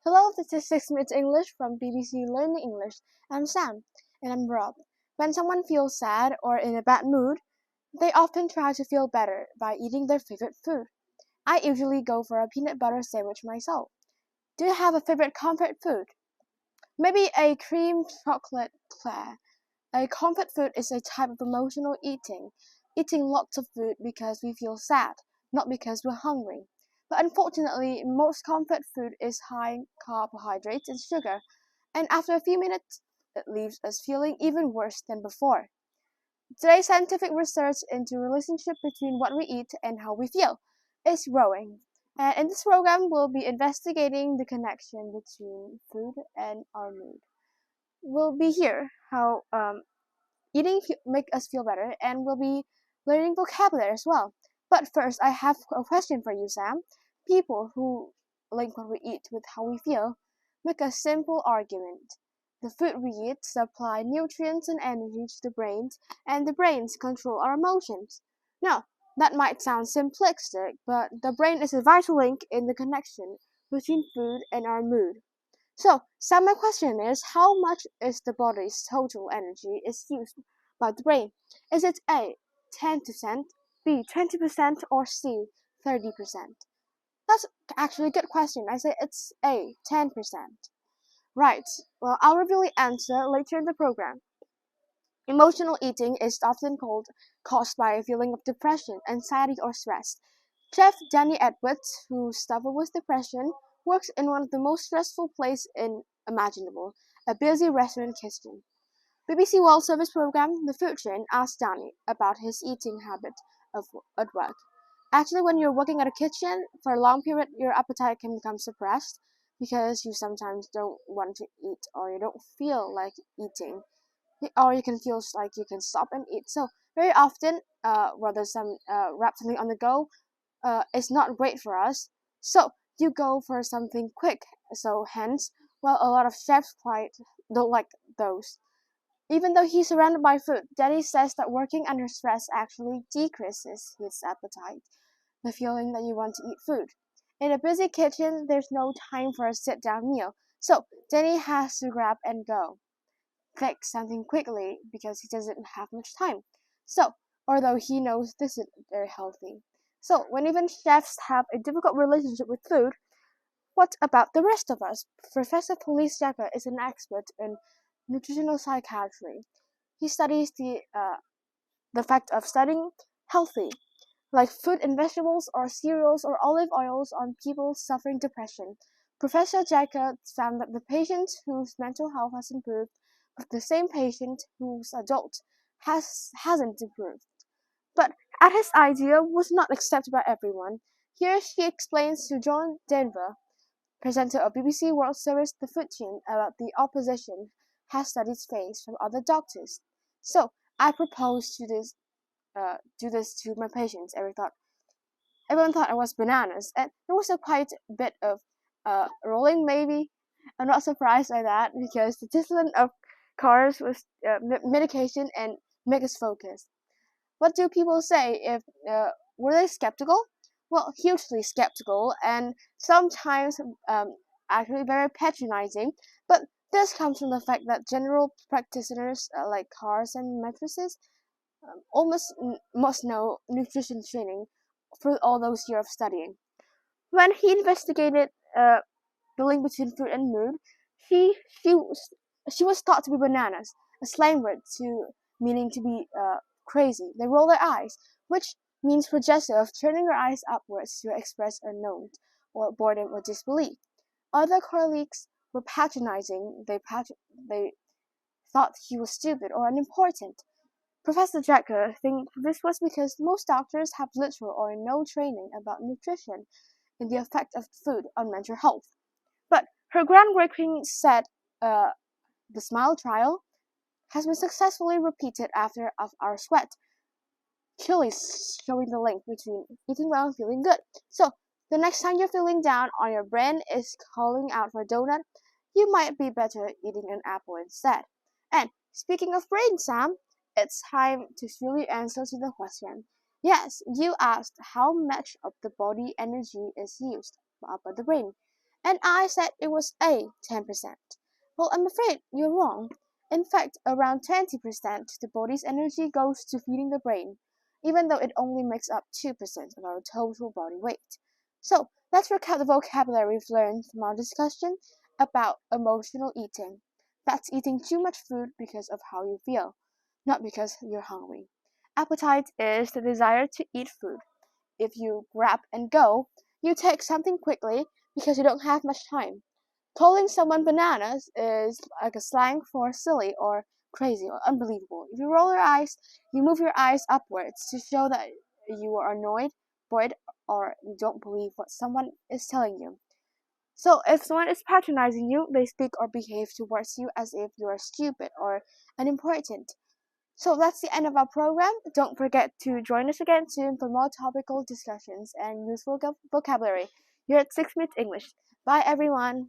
Hello, this is 6 Minutes English from BBC Learning English. I'm Sam. And I'm Rob. When someone feels sad or in a bad mood, they often try to feel better by eating their favorite food. I usually go for a peanut butter sandwich myself. Do you have a favorite comfort food? Maybe a cream chocolate eclair. A comfort food is a type of emotional eating lots of food because we feel sad, not because we're hungry. But unfortunately, most comfort food is high in carbohydrates and sugar, and after a few minutes, it leaves us feeling even worse than before. Today's scientific research into the relationship between what we eat and how we feel is growing. And in this program, we'll be investigating the connection between food and our mood. We'll be here how eating make us feel better, and we'll be learning vocabulary as well. But first, I have a question for you, Sam. People who link what we eat with how we feel make a simple argument. The food we eat supply nutrients and energy to the brains, and the brains control our emotions. Now, that might sound simplistic, but the brain is a vital link in the connection between food and our mood. So my question is, how much is the body's total energy is used by the brain? Is it A, 10%, B, 20%, or C, 30%? That's actually a good question. I say it's A, 10%. Right. Well, I'll reveal the answer later in the program. Emotional eating is often caused by a feeling of depression, anxiety, or stress. Chef Jenny Edwards, who suffered with depression, works in one of the most stressful places imaginable, a busy restaurant kitchen. BBC World Service program The Food Chain asked Danny about his eating habit at work. Actually, when you're working at a kitchen for a long period, your appetite can become suppressed because you sometimes don't want to eat or you don't feel like eating, or you can feel like you can stop and eat. So very often, rather some wrap something on the go, is not great for us. So you go for something quick. So hence, well, a lot of chefs quite don't like those. Even though he's surrounded by food, Daddy says that working under stress actually decreases his appetite, the feeling that you want to eat food. In a busy kitchen, there's no time for a sit-down meal, so Danny has to grab and go, fix something quickly because he doesn't have much time. So, although he knows this isn't very healthy. So, when even chefs have a difficult relationship with food, what about the rest of us? Professor Police Jagger is an expert in nutritional psychiatry. He studies the fact of studying healthy, like fruit and vegetables or cereals or olive oils on people suffering depression. Professor Jagger found that the patient whose mental health has improved with the same patient whose adult hasn't improved. But his idea was not accepted by everyone. Here she explains to John Denver, presenter of BBC World Service The Food Chain, about the opposition has studies faced from other doctors. So I proposed to do this to my patients. Everyone thought I was bananas, and there was a quite bit of rolling. Maybe I'm not surprised by that because the discipline of cars was medication and make us focus. What do people say if were they skeptical? Well, hugely skeptical, and sometimes actually very patronizing. But this comes from the fact that general practitioners like cars and mattresses almost must know nutrition training for all those years of studying. When he investigated the link between food and mood, she she was she was thought to be bananas, a slang word to meaning to be crazy. They roll their eyes, which means suggestive, turning your eyes upwards to express unknown or boredom or disbelief. Other colleagues were patronizing. They thought he was stupid or unimportant. Professor Drecker thinks this was because most doctors have little or no training about nutrition and the effect of food on mental health. But her groundbreaking set, uh, the SMILE trial, has been successfully repeated after of our sweat, clearly showing the link between eating well and feeling good. So, the next time you're feeling down or your brain is calling out for a donut, you might be better eating an apple instead. And speaking of brain, Sam, it's time to really answer to the question. Yes, you asked how much of the body energy is used by the brain. And I said it was A, 10%. Well, I'm afraid you're wrong. In fact, around 20% the body's energy goes to feeding the brain, even though it only makes up 2% of our total body weight. So, let's recap the vocabulary we've learned from our discussion about emotional eating. That's eating too much food because of how you feel, not because you're hungry. Appetite is the desire to eat food. If you grab and go, you take something quickly because you don't have much time. Calling someone bananas is like a slang for silly or crazy or unbelievable. If you roll your eyes, you move your eyes upwards to show that you are annoyed, bored, or you don't believe what someone is telling you. So if someone is patronizing you, they speak or behave towards you as if you are stupid or unimportant. So that's the end of our program. Don't forget to join us again soon for more topical discussions and useful vocabulary here at 6 Minutes English. Bye everyone!